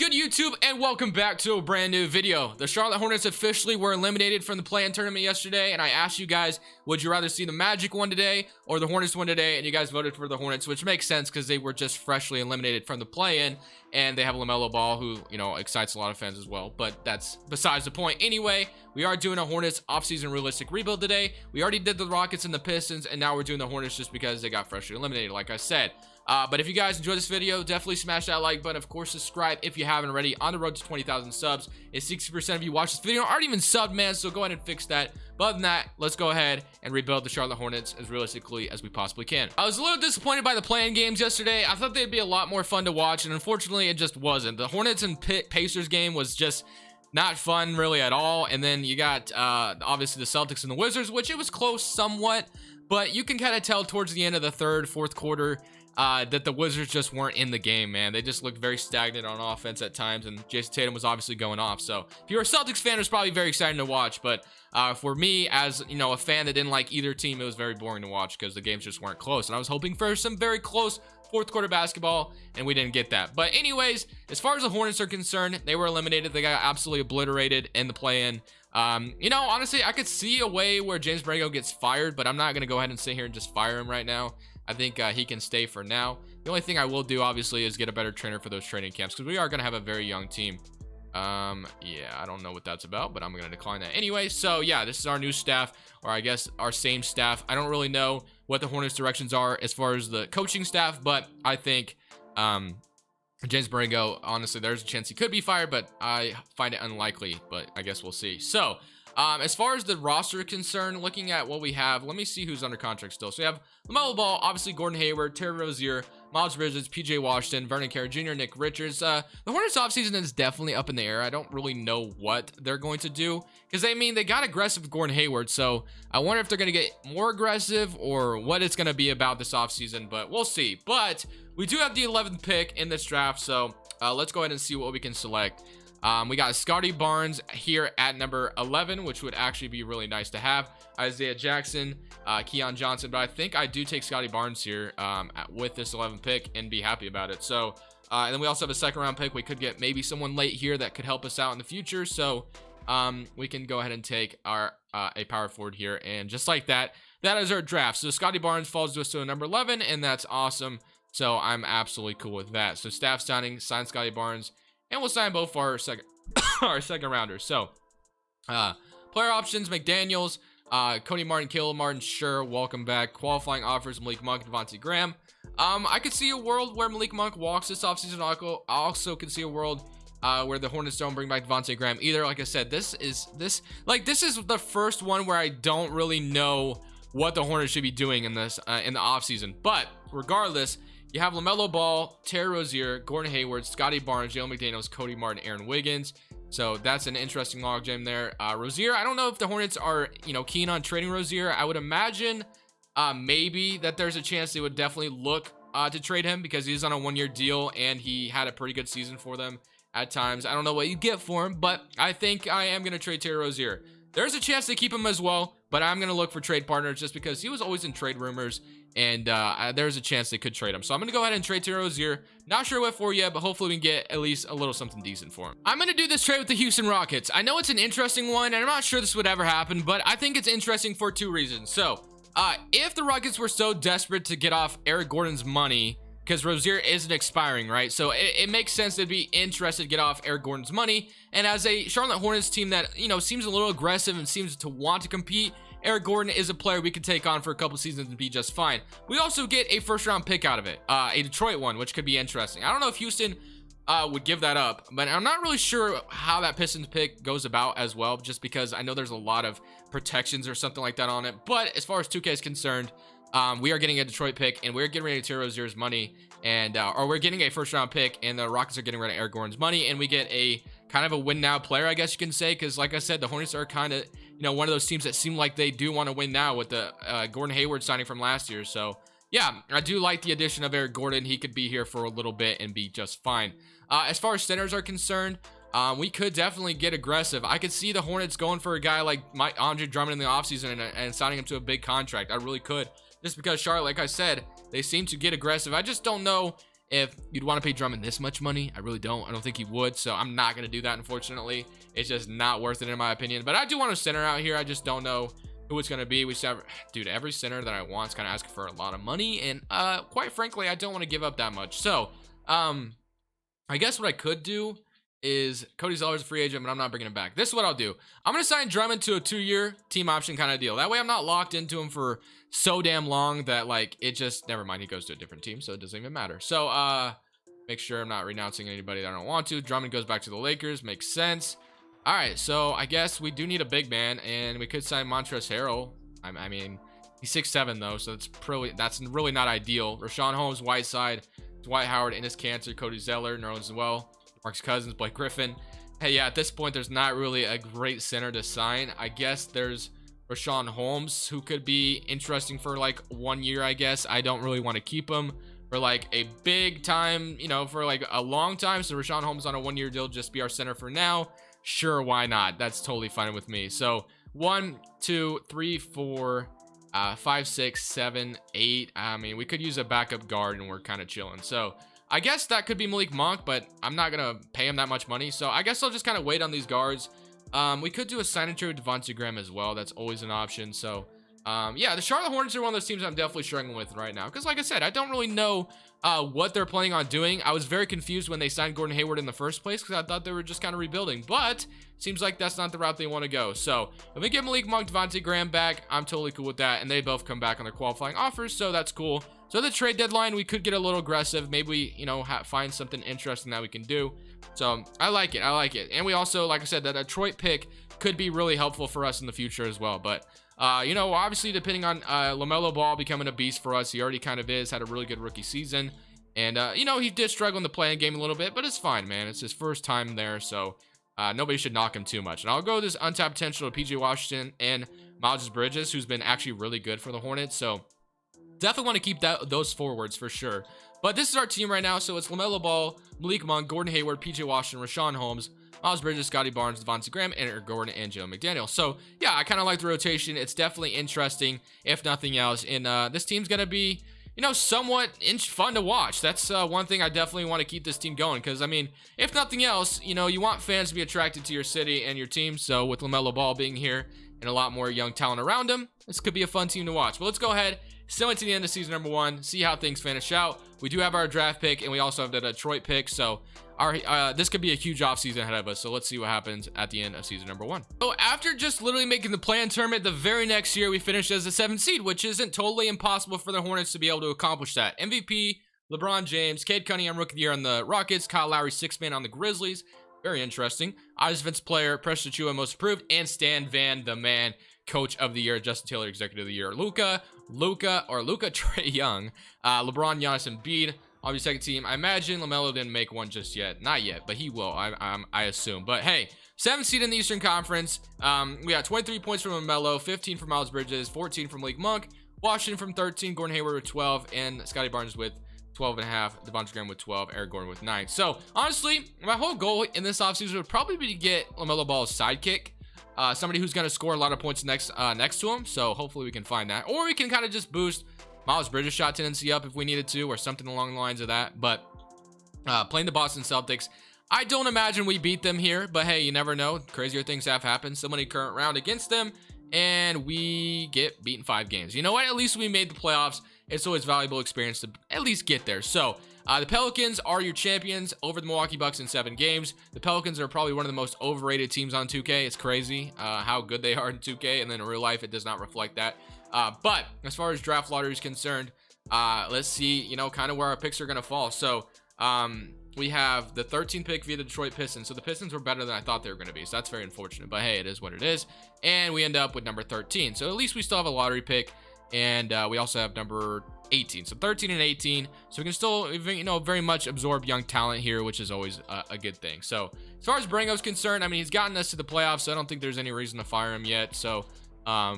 good, YouTube, and welcome back to a brand new video. The Charlotte Hornets officially were eliminated from the play-in tournament yesterday, and I asked you guys, would you rather see the Magic win today or the Hornets win today? And you guys voted for the Hornets, which makes sense because they were just freshly eliminated from the play-in, and they have LaMelo Ball, who, you know, excites a lot of fans as well. But that's besides the point. Anyway, we are doing a Hornets offseason realistic rebuild today. We already did the Rockets and the Pistons, and now we're doing the Hornets just because they got freshly eliminated, like I said. But if you guys enjoyed this video, definitely smash that like button. Of course, subscribe if you haven't already. On the road to 20,000 subs. It's 60% of you watch this video aren't even subbed, man. So go ahead and fix that. But other than that, let's go ahead and rebuild the Charlotte Hornets as realistically as we possibly can. I was a little disappointed by the play-in games yesterday. I thought they'd be a lot more fun to watch, and unfortunately, it just wasn't. The Hornets and Pacers game was just not fun really at all. And then you got obviously the Celtics and the Wizards, which it was close somewhat, but you can kind of tell towards the end of the third, fourth quarter that the Wizards just weren't in the game, man. They just looked very stagnant on offense at times, and Jason Tatum was obviously going off. So if you're a Celtics fan, it was probably very exciting to watch, but for me, as you know, a fan that didn't like either team, it was very boring to watch because the games just weren't close, and I was hoping for some very close fourth quarter basketball, and we didn't get that. But anyways, as far as the Hornets are concerned, they were eliminated. They got absolutely obliterated in the play-in. You know, honestly, I could see a way where James Borrego gets fired, but I'm not going to go ahead and sit here and just fire him right now. I think he can stay for now. The only thing I will do, obviously, is get a better trainer for those training camps because we are going to have a very young team. Yeah, I don't know what that's about, but I'm going to decline that anyway. So yeah, this is our new staff, or I guess our same staff. I don't really know what the Hornets directions are as far as the coaching staff, but I think James Borrego, honestly, there's a chance he could be fired, but I find it unlikely, but I guess we'll see. So as far as the roster is concerned, looking at what we have, let me see who's under contract still. So we have LaMelo Ball, obviously Gordon Hayward, Terry Rozier, Miles Bridges, PJ Washington, Vernon Carey Jr., Nick Richards. The Hornets offseason is definitely up in the air. I don't really know what they're going to do because they got aggressive with Gordon Hayward. So I wonder if they're going to get more aggressive or what it's going to be about this offseason, but we'll see. But we do have the 11th pick in this draft, so let's go ahead and see what we can select. We got Scotty Barnes here at number 11, which would actually be really nice to have. Isaiah Jackson, Keon Johnson, but I think I do take Scotty Barnes here with this 11th pick and be happy about it. So, and then we also have a second round pick. We could get maybe someone late here that could help us out in the future. So, we can go ahead and take our a power forward here, and just like that, that is our draft. So Scotty Barnes falls to us to a number 11, and that's awesome. So I'm absolutely cool with that. So staff signing, sign Scotty Barnes. And we'll sign both our second rounders. So, player options: McDaniels, Cody Martin, Caleb Martin, sure, welcome back. Qualifying offers: Malik Monk, Devontae Graham. I could see a world where Malik Monk walks this offseason. I also could see a world where the Hornets don't bring back Devontae Graham either. Like I said, this is the first one where I don't really know what the Hornets should be doing in this in the offseason. But regardless, you have LaMelo Ball, Terry Rozier, Gordon Hayward, Scotty Barnes, Jalen McDaniels, Cody Martin, Aaron Wiggins. So that's an interesting logjam there. Rozier, I don't know if the Hornets are, you know, keen on trading Rozier. I would imagine maybe that there's a chance they would definitely look to trade him because he's on a one-year deal and he had a pretty good season for them at times. I don't know what you get for him, but I think I am going to trade Terry Rozier. There's a chance to keep him as well, but I'm going to look for trade partners just because he was always in trade rumors, and there's a chance they could trade him. So I'm going to go ahead and trade Terry Rozier. Not sure what for yet, but hopefully we can get at least a little something decent for him. I'm going to do this trade with the Houston Rockets. I know it's an interesting one, and I'm not sure this would ever happen, but I think it's interesting for two reasons. So if the Rockets were so desperate to get off Eric Gordon's money, because Rozier isn't expiring, right? So it makes sense to be interested to get off Eric Gordon's money. And as a Charlotte Hornets team that, you know, seems a little aggressive and seems to want to compete, Eric Gordon is a player we could take on for a couple seasons and be just fine. We also get a first round pick out of it, a Detroit one, which could be interesting. I don't know if Houston would give that up, but I'm not really sure how that Pistons pick goes about as well, just because I know there's a lot of protections or something like that on it. But as far as 2K is concerned, we are getting a Detroit pick, and we're getting rid of Terry Rozier's money, and or we're getting a first round pick, and the Rockets are getting rid of Eric Gordon's money, and we get a kind of a win now player, I guess you can say, because like I said, the Hornets are kind of, you know, one of those teams that seem like they do want to win now with the Gordon Hayward signing from last year. So yeah, I do like the addition of Eric Gordon. He could be here for a little bit and be just fine. As far as centers are concerned, we could definitely get aggressive. I could see the Hornets going for a guy like Andre Drummond in the offseason and signing him to a big contract. I really could, just because Charlotte, like I said, they seem to get aggressive. I just don't know if you'd want to pay Drummond this much money. I really don't. I don't think he would. So I'm not going to do that, unfortunately. It's just not worth it in my opinion. But I do want a center out here. I just don't know who it's going to be. We should have, dude, every center that I want is kind of asking for a lot of money. And quite frankly, I don't want to give up that much. So I guess what I could do is Cody Zeller's a free agent, but I'm not bringing him back. This is what I'll do. I'm going to sign Drummond to a 2-year team option kind of deal. That way I'm not locked into him for so damn long that, like, it just, never mind, he goes to a different team, so it doesn't even matter. So, make sure I'm not renouncing anybody that I don't want to. Drummond goes back to the Lakers. Makes sense. All right, so I guess we do need a big man, and we could sign Montrezl Harrell. I mean, he's 6'7", though, so that's really not ideal. Rashawn Holmes, Whiteside, Dwight Howard, Enes Kanter, Cody Zeller, Nerlens as well. Marcus Cousins, Blake Griffin. Hey, yeah, at this point, there's not really a great center to sign. I guess there's Rashawn Holmes, who could be interesting for like 1 year, I guess. I don't really want to keep him for like a big time, you know, for like a long time. So Rashawn Holmes on a 1-year deal, just be our center for now. Sure, why not? That's totally fine with me. So 1, 2, 3, 4, 5, 6, 7, 8. I mean, we could use a backup guard and we're kind of chilling. So I guess that could be Malik Monk, but I'm not going to pay him that much money. So I guess I'll just kind of wait on these guards. We could do a sign and trade with Devontae Graham as well. That's always an option. So, yeah, the Charlotte Hornets are one of those teams I'm definitely struggling with right now. Because, like I said, I don't really know what they're planning on doing. I was very confused when they signed Gordon Hayward in the first place because I thought they were just kind of rebuilding. But seems like that's not the route they want to go. So if we get Malik Monk, Devontae Graham back, I'm totally cool with that. And they both come back on their qualifying offers, so that's cool. So the trade deadline, we could get a little aggressive. Maybe we, you know, find something interesting that we can do. So I like it. I like it. And we also, like I said, that Detroit pick could be really helpful for us in the future as well. But, you know, obviously depending on LaMelo Ball becoming a beast for us, he already kind of is, had a really good rookie season. And, you know, he did struggle in the playing game a little bit, but it's fine, man. It's his first time there, so nobody should knock him too much. And I'll go this untapped potential to PJ Washington and Miles Bridges, who's been actually really good for the Hornets. So definitely want to keep those forwards for sure. But this is our team right now. So it's LaMelo Ball, Malik Monk, Gordon Hayward, PJ Washington, Rashawn Holmes, Miles Bridges, Scotty Barnes, Devontae Graham, Eric Gordon, and Joe McDaniel. So yeah, I kind of like the rotation. It's definitely interesting, if nothing else. And this team's going to be, you know, somewhat fun to watch. That's one thing I definitely want to keep this team going. Because, I mean, if nothing else, you know, you want fans to be attracted to your city and your team. So with LaMelo Ball being here and a lot more young talent around him, this could be a fun team to watch. But let's go ahead, still into the end of season number 1, see how things finish out. We do have our draft pick, and we also have the Detroit pick. So this could be a huge offseason ahead of us. So let's see what happens at the end of season number 1. So after just literally making the play-in tournament, the very next year we finished as the 7th seed, which isn't totally impossible for the Hornets to be able to accomplish that. MVP, LeBron James, Cade Cunningham, Rookie of the Year on the Rockets, Kyle Lowry, 6th man on the Grizzlies. Very interesting. Offensive player, Precious Achiuwa, most improved, and Stan Van, the man, Coach of the Year, Justin Taylor, Executive of the Year, Luka, Trae Young, LeBron, Giannis, and Embiid. On your second team, I imagine LaMelo didn't make one just yet. Not yet, but he will, I assume. But hey, 7th seed in the Eastern Conference. We got 23 points from LaMelo, 15 from Miles Bridges, 14 from Malik Monk, Washington from 13, Gordon Hayward with 12, and Scotty Barnes with 12.5, Devontae Graham with 12, Eric Gordon with 9. So honestly, my whole goal in this offseason would probably be to get LaMelo Ball's sidekick. Somebody who's going to score a lot of points next to him. So hopefully we can find that. Or we can kind of just boost Miles Bridges' shot tendency up if we needed to, or something along the lines of that. But playing the Boston Celtics, I don't imagine we beat them here. But hey, you never know. Crazier things have happened. So many current round against them, and we get beaten 5 games. You know what? At least we made the playoffs. It's always valuable experience to at least get there. So the Pelicans are your champions over the Milwaukee Bucks in 7 games. The Pelicans are probably one of the most overrated teams on 2K. It's crazy how good they are in 2K, and then in real life, it does not reflect that. But as far as draft lottery is concerned, let's see, you know, kind of where our picks are going to fall. So we have the 13th pick via the Detroit Pistons. So the Pistons were better than I thought they were going to be. So that's very unfortunate. But hey, it is what it is. And we end up with number 13. So at least we still have a lottery pick. And we also have number 18. So 13 and 18. So we can still, you know, very much absorb young talent here, which is always a good thing. So as far as Brango's concerned, I mean, he's gotten us to the playoffs. So I don't think there's any reason to fire him yet. So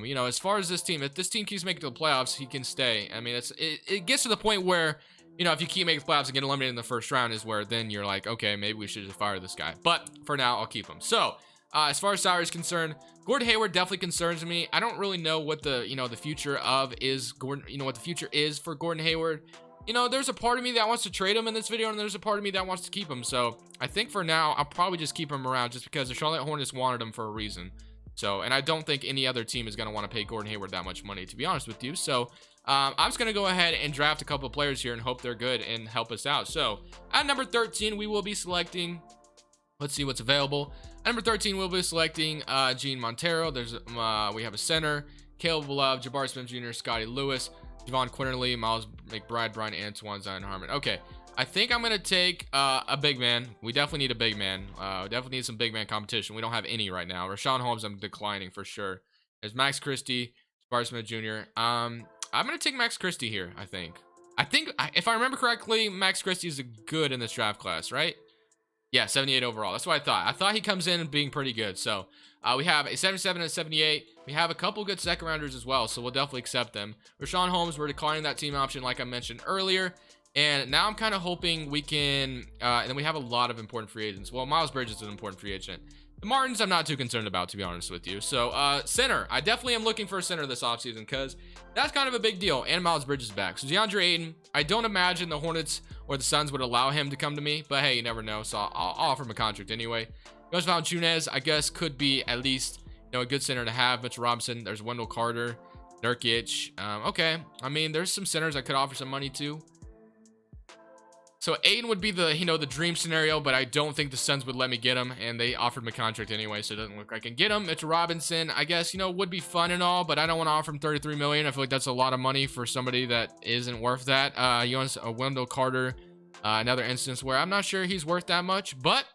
you know, as far as this team, if this team keeps making it to the playoffs, he can stay. I mean, it gets to the point where, you know, if you keep making the playoffs and get eliminated in the first round is where then you're like, okay, maybe we should just fire this guy. But for now, I'll keep him. So as far as salary is concerned, Gordon Hayward definitely concerns me. I don't really know what the, you know, the future of is Gordon, you know, what the future is for Gordon Hayward. you know, there's a part of me that wants to trade him in this video, and there's a part of me that wants to keep him. So I think for now, I'll probably just keep him around just because the Charlotte Hornets wanted him for a reason. So, and I don't think any other team is going to want to pay Gordon Hayward that much money, to be honest with you. So I'm just going to go ahead and draft a couple of players here and hope they're good and help us out. So at number 13, we will be selecting, let's see what's available. At number 13, we'll be selecting Gene Montero. There's we have a center, Caleb Love, Jabari Smith Jr., Scotty Lewis, Javon Quinterly, Miles McBride, Brian Antoine, Zion Harmon. Okay, I think I'm going to take a big man. We definitely need a big man. Definitely need some big man competition. We don't have any right now. Rashawn Holmes, I'm declining for sure. There's Max Christie, Jabari Smith Jr. I'm going to take Max Christie here, I think. If I remember correctly, Max Christie is good in this draft class, right? Yeah, 78 overall. That's what I thought. I thought he comes in being pretty good. So we have a 77 and a 78. We have a couple good second rounders as well, so we'll definitely accept them. Rashawn Holmes, we're declining that team option like I mentioned earlier. And now I'm kind of hoping we can, and then we have a lot of important free agents. Well, Miles Bridges is an important free agent. The Martins, I'm not too concerned about, to be honest with you. So center, I definitely am looking for a center this offseason because that's kind of a big deal. And Miles Bridges is back. So DeAndre Ayton, I don't imagine the Hornets or the Suns would allow him to come to me, but hey, you never know. So I'll offer him a contract anyway. Jonas Valanciunas, I guess, could be at least, you know, a good center to have. Mitchell Robinson, there's Wendell Carter, Nurkic. Okay, I mean, there's some centers I could offer some money to. So Ayton would be the, you know, the dream scenario, but I don't think the Suns would let me get him, and they offered him a contract anyway, so it doesn't look like I can get him. Mitchell Robinson, I guess, you know, would be fun and all, but I don't want to offer him $33 million. I feel like that's a lot of money for somebody that isn't worth that. Wendell Carter, another instance where I'm not sure he's worth that much, but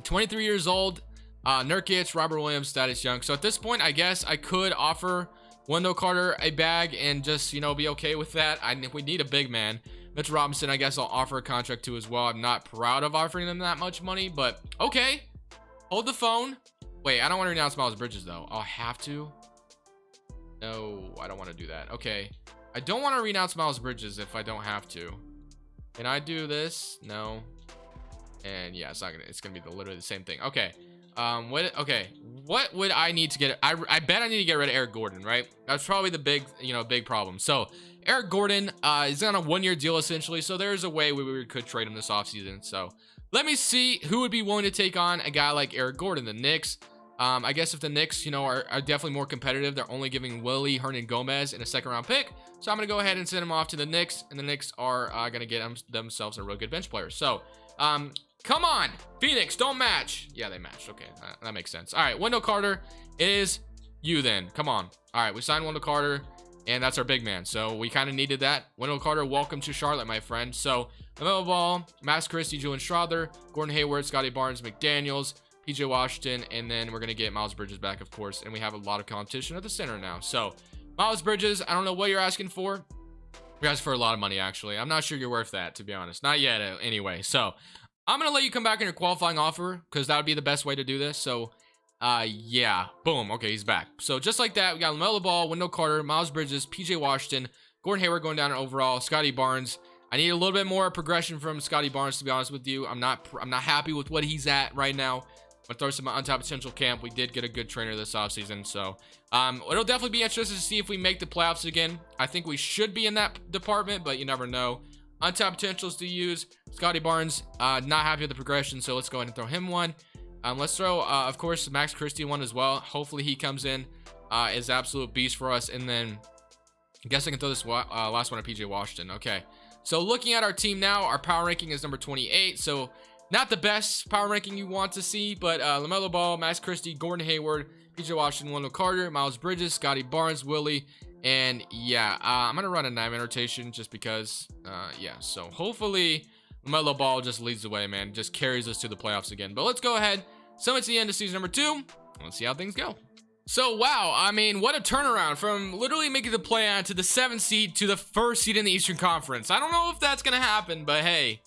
23 years old, Nurkic, Robert Williams, Thaddeus Young. So at this point, I guess I could offer Wendell Carter a bag and just, you know, be okay with that. We need a big man. Mitch Robinson, I guess I'll offer a contract to as well. I'm not proud of offering them that much money, but okay. Hold the phone. Wait, I don't want to renounce Miles Bridges, though. I'll have to. No, I don't want to do that. Okay. I don't want to renounce Miles Bridges if I don't have to. Can I do this? No. And yeah, it's gonna be literally the same thing. Okay. What would I need to get? I bet I need to get rid of Eric Gordon, right? That's probably the big problem. So Eric Gordon is on a 1-year deal essentially, so there's a way we could trade him this offseason. So let me see who would be willing to take on a guy like Eric Gordon. The Knicks. I guess if the Knicks, you know, are definitely more competitive, they're only giving Willie Hernan-Gomez in a 2nd-round pick. So I'm gonna go ahead and send him off to the Knicks, and the Knicks are gonna get themselves a real good bench player. So come on, Phoenix, don't match. Yeah, they matched. Okay, that makes sense. All right, Wendell Carter, it is you then. Come on. All right, we signed Wendell Carter, and that's our big man. So we kind of needed that. Wendell Carter, welcome to Charlotte, my friend. So LaMelo Ball, Max Christie, Julian Strawther, Gordon Hayward, Scotty Barnes, McDaniels, PJ Washington, and then we're going to get Miles Bridges back, of course, and we have a lot of competition at the center now. So Miles Bridges, I don't know what you're asking for. You're asking for a lot of money, actually. I'm not sure you're worth that, to be honest. Not yet, anyway. So I'm going to let you come back in your qualifying offer because that would be the best way to do this. So, yeah. Boom. Okay, he's back. So, just like that, we got LaMelo Ball, Wendell Carter, Miles Bridges, PJ Washington, Gordon Hayward going down in overall, Scotty Barnes. I need a little bit more progression from Scotty Barnes, to be honest with you. I'm not happy with what he's at right now. I'm going to throw some untapped potential camp. We did get a good trainer this offseason. So, it'll definitely be interesting to see if we make the playoffs again. I think we should be in that department, but you never know. Untapped potentials to use. Scotty Barnes, not happy with the progression, so let's go ahead and throw him one. Let's throw, of course, Max Christie one as well. Hopefully he comes in as absolute beast for us. And then I guess I can throw this last one at PJ Washington. Okay, so looking at our team now, our power ranking is number 28. So not the best power ranking you want to see, but LaMelo Ball, Max Christie, Gordon Hayward, PJ Washington, Wendell Carter, Miles Bridges, Scotty Barnes, Willie. And yeah, I'm going to run a 9-man rotation just because, yeah. So hopefully LaMelo Ball just leads the way, man. Just carries us to the playoffs again. But let's go ahead. So it's the end of season number 2. Let's see how things go. So, wow. I mean, what a turnaround from literally making the play-on to the 7th seed to the 1st seed in the Eastern Conference. I don't know if that's going to happen, but hey,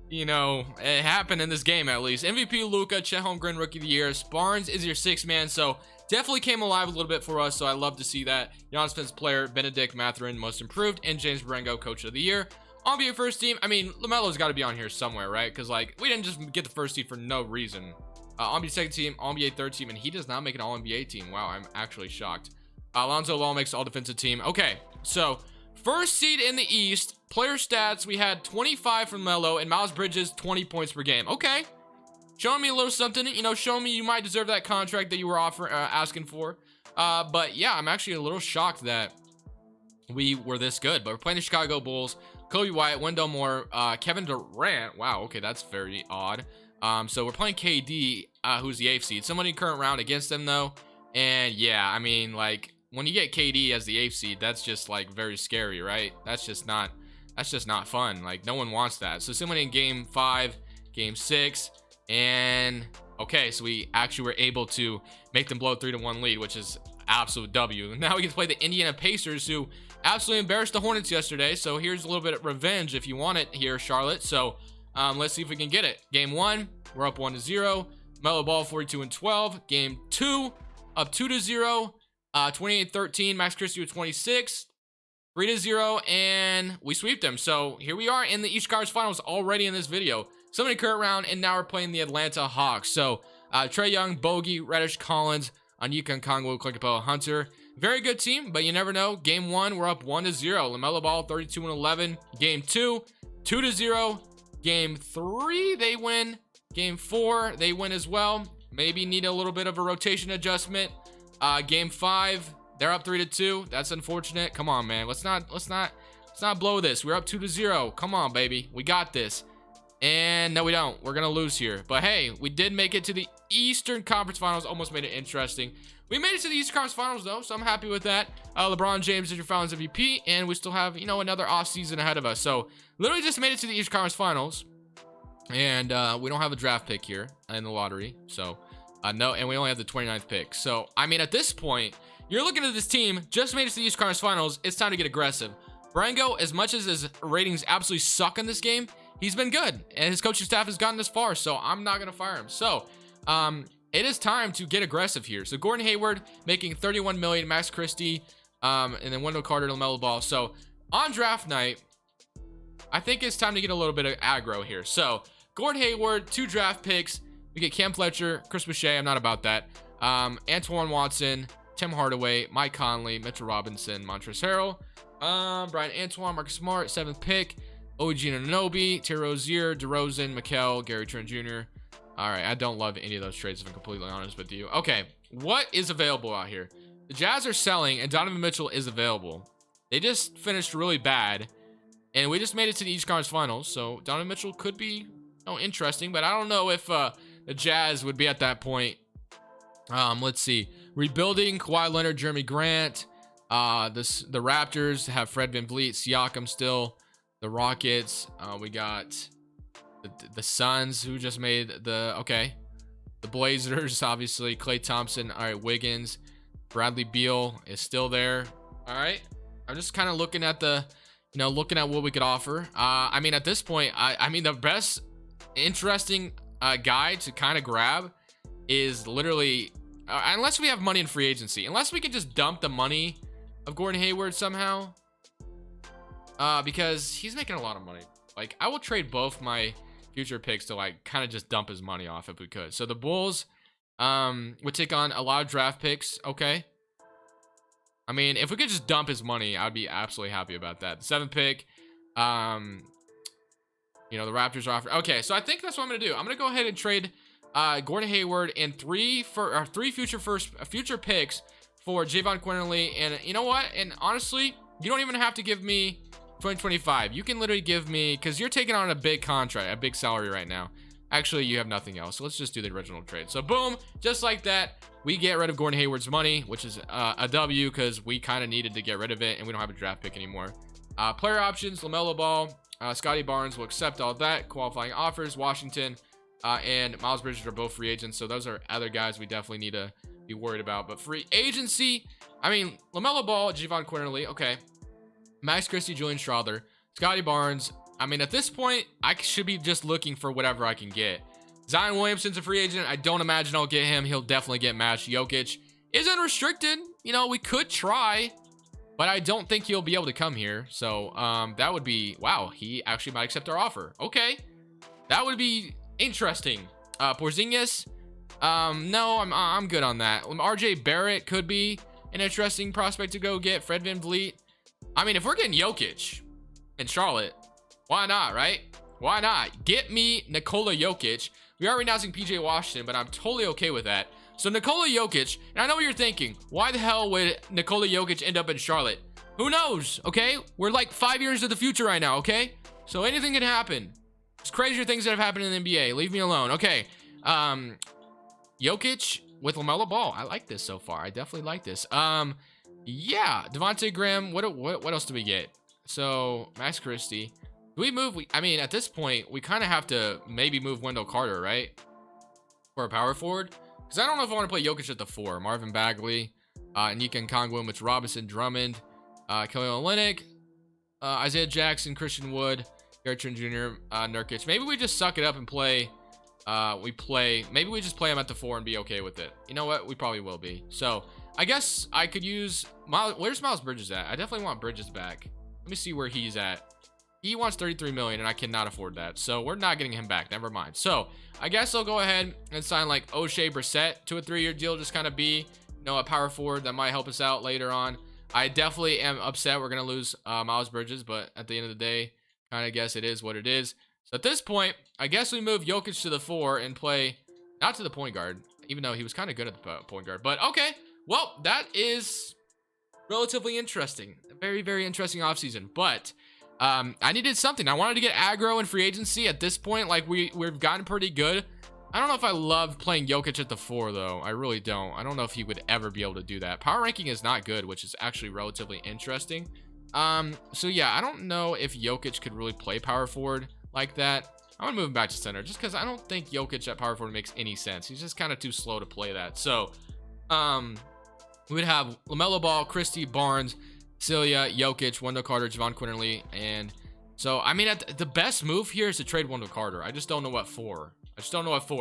you know, it happened in this game at least. MVP Luka, Chet Holmgren, Rookie of the Year. Barnes is your 6th man, so definitely came alive a little bit for us, so I love to see that. Giannis Defensive Player, Benedict Mathurin, Most Improved, and James Berengo, Coach of the Year. On your first team, I mean, LaMelo's got to be on here somewhere, right? Because, like, we didn't just get the first seed for no reason. On-NBA 2nd team, All-NBA 3rd team, and he does not make an All-NBA team. Wow, I'm actually shocked. Alonzo Ball makes All-Defensive team. Okay, so First seed in the East. Player stats, we had 25 from Melo and Miles Bridges, 20 points per game. Okay. Showing me a little something, you know, showing me you might deserve that contract that you were asking for. But yeah, I'm actually a little shocked that we were this good. But we're playing the Chicago Bulls. Kobe White, Wendell Moore, Kevin Durant. Wow, okay, that's very odd. So we're playing KD, who's the 8th seed. Somebody current round against them, though. And yeah, I mean, like, when you get KD as the 8th seed, that's just, like, very scary, right? That's just not fun. Like, no one wants that. So somebody in game 5, game 6, and okay, so we actually were able to make them blow a 3-1 lead, which is absolute W. Now we get to play the Indiana Pacers, who absolutely embarrassed the Hornets yesterday. So here's a little bit of revenge if you want it here, Charlotte. So let's see if we can get it. Game 1, we're up 1-0. Melo Ball 42-12. Game 2, up 2-0. 28-13. Max Christie with 26. 3-0, and we sweep them. So here we are in the East Conference Finals already in this video. Somebody current round, and now we're playing the Atlanta Hawks. So Trae Young, Bogey, Reddish, Collins, Onyeka Okongwu, Clint Capella, Hunter. Very good team, but you never know. Game 1, we're up 1-0. LaMelo Ball 32-11. Game 2, 2-0. Game 3, they win. Game 4, they win as well. Maybe need a little bit of a rotation adjustment. Game 5, they're up 3-2. That's unfortunate. Come on, man. Let's not blow this. We're up 2-0. Come on, baby. We got this. And no, we don't. We're gonna lose here. But hey, we did make it to the Eastern Conference Finals. Almost made it interesting. We made it to the Eastern Conference Finals, though, so I'm happy with that. LeBron James is your Finals MVP, and we still have, you know, another offseason ahead of us. So literally just made it to the Eastern Conference Finals, and we don't have a draft pick here in the lottery. So no, and we only have the 29th pick. So I mean, at this point, you're looking at this team just made it to the Eastern Conference Finals. It's time to get aggressive. Brango, as much as his ratings absolutely suck in this game, he's been good, and his coaching staff has gotten this far, so I'm not going to fire him. So, it is time to get aggressive here. So, Gordon Hayward making $31 million, Max Christie, and then Wendell Carter, LaMelo Ball. So, on draft night, I think it's time to get a little bit of aggro here. So, Gordon Hayward, 2 draft picks. We get Cam Fletcher, Chris Boucher, I'm not about that. Antoine Watson, Tim Hardaway, Mike Conley, Mitchell Robinson, Montrezl Harrell, Brian Antoine, Marcus Smart, 7th pick. OG Anunoby, Terry Rozier, DeRozan, Mikal, Gary Trent Jr. All right, I don't love any of those trades, if I'm completely honest with you. Okay, what is available out here? The Jazz are selling, and Donovan Mitchell is available. They just finished really bad, and we just made it to the East Conference Finals, so Donovan Mitchell could be interesting, but I don't know if the Jazz would be at that point. Let's see. Rebuilding, Kawhi Leonard, Jeremy Grant. The Raptors have Fred VanVleet, Siakam still. The Rockets, we got the Suns, who just made the Blazers, obviously, Klay Thompson. All right, Wiggins, Bradley Beal is still there. All right, I'm just kind of looking at looking at what we could offer. I mean, at this point, I mean, the best interesting guy to kind of grab is literally, unless we have money in free agency, unless we can just dump the money of Gordon Hayward somehow. Because he's making a lot of money. Like, I will trade both my future picks to, like, kind of just dump his money off if we could. So the Bulls would take on a lot of draft picks. Okay. I mean, if we could just dump his money, I'd be absolutely happy about that. The 7th pick. The Raptors are offering. Okay, so I think that's what I'm gonna do. I'm gonna go ahead and trade Gordon Hayward and 3 future picks for Javon Quinterly. And you know what? And honestly, you don't even have to give me 2025. You can literally give me, because you're taking on a big contract, a big salary right now. Actually, you have nothing else. So let's just do the original trade. So boom, just like that, we get rid of Gordon Hayward's money, which is a W, because we kind of needed to get rid of it, and we don't have a draft pick anymore. Player options, LaMelo Ball, Scotty Barnes will accept all that. Qualifying offers, Washington, and Miles Bridges are both free agents. So those are other guys we definitely need to be worried about. But free agency, I mean, LaMelo Ball, Javon Quinterly, okay. Max Christie, Julian Strawther, Scotty Barnes. I mean, at this point, I should be just looking for whatever I can get. Zion Williamson's a free agent. I don't imagine I'll get him. He'll definitely get matched. Jokic is unrestricted. You know, we could try, but I don't think he'll be able to come here. So that would be, wow, he actually might accept our offer. Okay, that would be interesting. Porzingis, no, I'm good on that. RJ Barrett could be an interesting prospect to go get. Fred VanVleet. I mean, if we're getting Jokic in Charlotte, why not, right? Why not? Get me Nikola Jokic. We are renouncing PJ Washington, but I'm totally okay with that. So Nikola Jokic, and I know what you're thinking. Why the hell would Nikola Jokic end up in Charlotte? Who knows, okay? We're like 5 years to the future right now, okay? So anything can happen. There's crazier things that have happened in the NBA. Leave me alone. Okay. Jokic with LaMelo Ball. I like this so far. I definitely like this. Yeah. Devontae Graham. What else do we get? So Max Christie. Do we move? I mean, at this point, we kind of have to maybe move Wendell Carter, right? For a power forward. Because I don't know if I want to play Jokic at the 4. Marvin Bagley, Nika Nkongwu, Mitch Robinson, Drummond, Kelly Olynyk, Isaiah Jackson, Christian Wood, Gary Trent Jr., Nurkic. Maybe we just suck it up and play. Maybe we just play him at the 4 and be okay with it. You know what? We probably will be. So I guess I could use where's Miles Bridges at? I definitely want Bridges back. Let me see where he's at. He wants 33 million and I cannot afford that. So we're not getting him back. Never mind. So I guess I'll go ahead and sign like O'Shea Brissett to a 3-year deal. Just kind of be, you know, a power forward that might help us out later on. I definitely am upset we're going to lose Miles Bridges, but at the end of the day, kind of guess it is what it is. So at this point, I guess we move Jokic to the 4 and play not to the point guard, even though he was kind of good at the point guard. But okay, well, that is relatively interesting. A very, very interesting offseason. But I needed something. I wanted to get aggro in free agency at this point. Like we've gotten pretty good. I don't know if I love playing Jokic at the 4 though. I really don't. I don't know if he would ever be able to do that. Power ranking is not good, which is actually relatively interesting. So yeah, I don't know if Jokic could really play power forward like that. I'm gonna move him back to center just because I don't think Jokic at power forward makes any sense. He's just kind of too slow to play that. So we would have LaMelo Ball, Christie, Barnes, Celia, Jokic, Wendell Carter, Javon Quinterly, and so I mean the best move here is to trade Wendell Carter. I just don't know what for.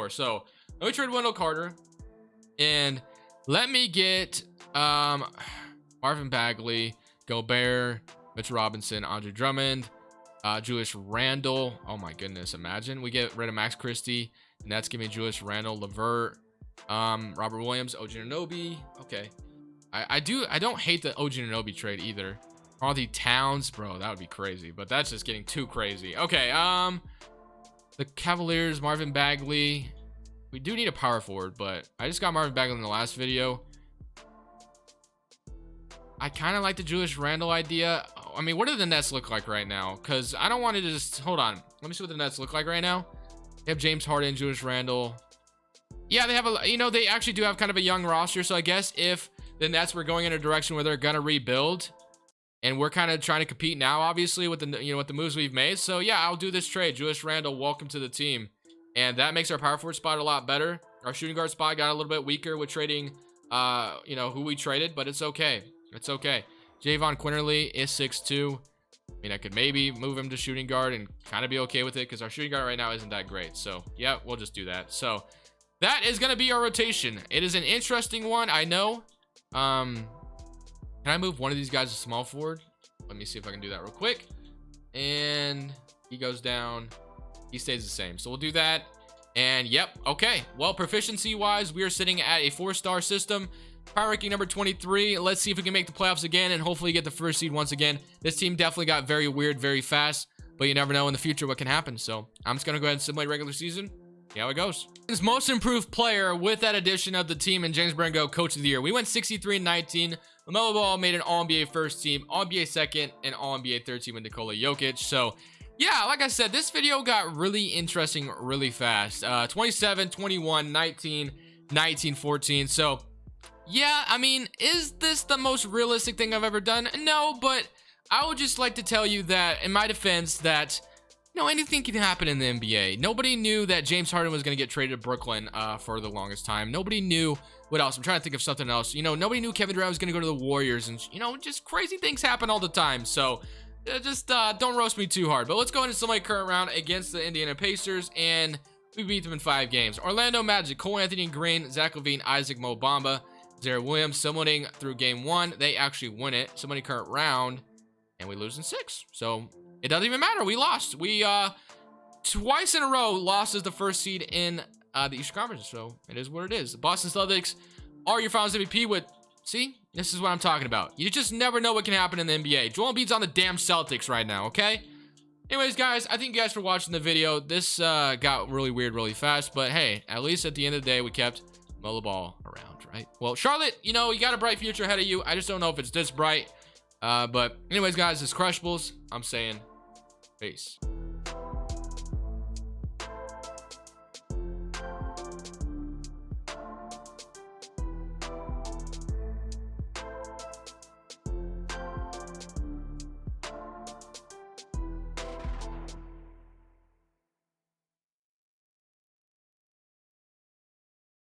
So let me trade Wendell Carter and let me get Marvin Bagley, Gobert, Mitch Robinson, Andre Drummond, Julius Randle. Oh my goodness, imagine we get rid of Max Christie and that's giving me Julius Randle, LeVert, Robert Williams, OG Anunoby. Okay, I don't hate the OG Anunoby trade either. Carl Towns, bro, that would be crazy, but that's just getting too crazy. Okay, the Cavaliers, Marvin Bagley. We do need a power forward, but I just got Marvin Bagley in the last video. I kind of like the Julius Randle idea. I mean, what do the Nets look like right now? Because I don't want to just... Hold on. Let me see what the Nets look like right now. They have James Harden, Julius Randle. Yeah, they have a... You know, they actually do have kind of a young roster. So I guess if the Nets were going in a direction where they're going to rebuild... And we're kind of trying to compete now, obviously, with the with the moves we've made. So yeah, I'll do this trade. Julius Randle, welcome to the team, and that makes our power forward spot a lot better. Our shooting guard spot got a little bit weaker with trading, who we traded, but it's okay. It's okay. Javon Quinterly is 6'2". I mean, I could maybe move him to shooting guard and kind of be okay with it because our shooting guard right now isn't that great. So yeah, we'll just do that. So that is gonna be our rotation. It is an interesting one, I know. Can I move one of these guys to small forward? Let me see if I can do that real quick. And he goes down. He stays the same. So we'll do that. And yep, okay. Well, proficiency wise, we are sitting at a 4-star system. Power ranking number 23. Let's see if we can make the playoffs again and hopefully get the first seed once again. This team definitely got very weird very fast, but you never know in the future what can happen. So I'm just going to go ahead and simulate regular season. See how it goes. His most improved player with that addition of the team and James Brango, coach of the year. We went 63-19. LaMelo Ball made an All-NBA first team, All-NBA second, and All-NBA third team with Nikola Jokic. So, yeah, like I said, this video got really interesting really fast. 27, 21, 19, 19, 14. So, yeah, I mean, is this the most realistic thing I've ever done? No, but I would just like to tell you that, in my defense, that... No, anything can happen in the NBA. Nobody knew that James Harden was going to get traded to Brooklyn for the longest time. Nobody knew what else. I'm trying to think of something else. You know, nobody knew Kevin Durant was going to go to the Warriors. And, you know, just crazy things happen all the time. So, just don't roast me too hard. But let's go ahead and simulate current round against the Indiana Pacers. And we beat them in 5 games. Orlando Magic, Cole Anthony Green, Zach LaVine, Isaac Mo Bamba, Zaire Williams, simulating through game 1. They actually win it. Simulating current round. And we lose in 6. So... It doesn't even matter. We lost. We twice in a row lost as the first seed in the Eastern Conference. So it is what it is. The Boston Celtics are your Finals MVP with, see, This is what I'm talking about. You just never know what can happen in the NBA. Joel Embiid's on the damn Celtics right now, okay? Anyways, guys, I thank you guys for watching the video. This got really weird really fast, but hey, at least at the end of the day, we kept Melo Ball around, right? Well, Charlotte, you know, you got a bright future ahead of you. I just don't know if it's this bright. But anyways, guys, it's Crushables. I'm saying peace.